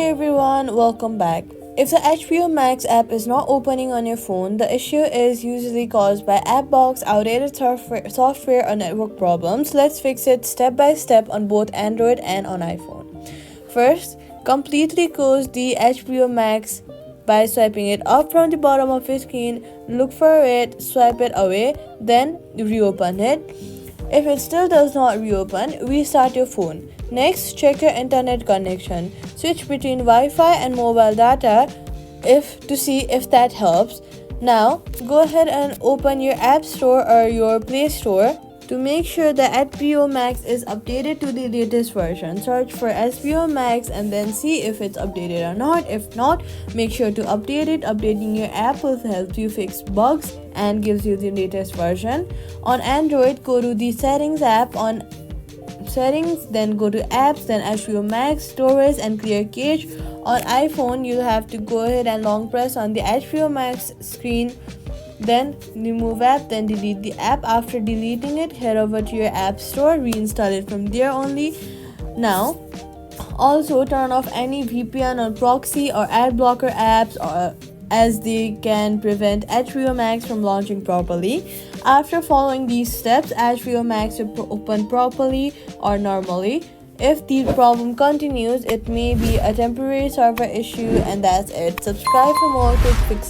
Hey everyone, welcome back. If the HBO Max app is not opening on your phone, the issue is usually caused by app box, outdated software or network problems. Let's fix it step by step on both Android and on iPhone. First, completely close the HBO Max by swiping it up from the bottom of your screen. Look for it, swipe it away, then reopen it. If it still does not reopen, restart your phone. Next, check your internet connection. Switch between Wi-Fi and mobile data if to see if that helps. Now, go ahead and open your App Store or your Play Store to make sure that HBO Max is updated to the latest version. Search for HBO Max and then see if it's updated or not. If not, make sure to update it. Updating your app will help you fix bugs and gives you the latest version. On Android, go to the settings app on settings, then go to apps, then HBO Max, storage and clear cache. On iPhone, you'll have to go ahead and long press on the HBO Max screen, then remove app, then delete the app. After deleting it, head over to your app store, reinstall it from there only. Now, also turn off any VPN or proxy or ad blocker apps as they can prevent HBO Max from launching properly. After following these steps, HBO Max will open properly or normally. If the problem continues, it may be a temporary server issue, and that's it. Subscribe for more quick fixes.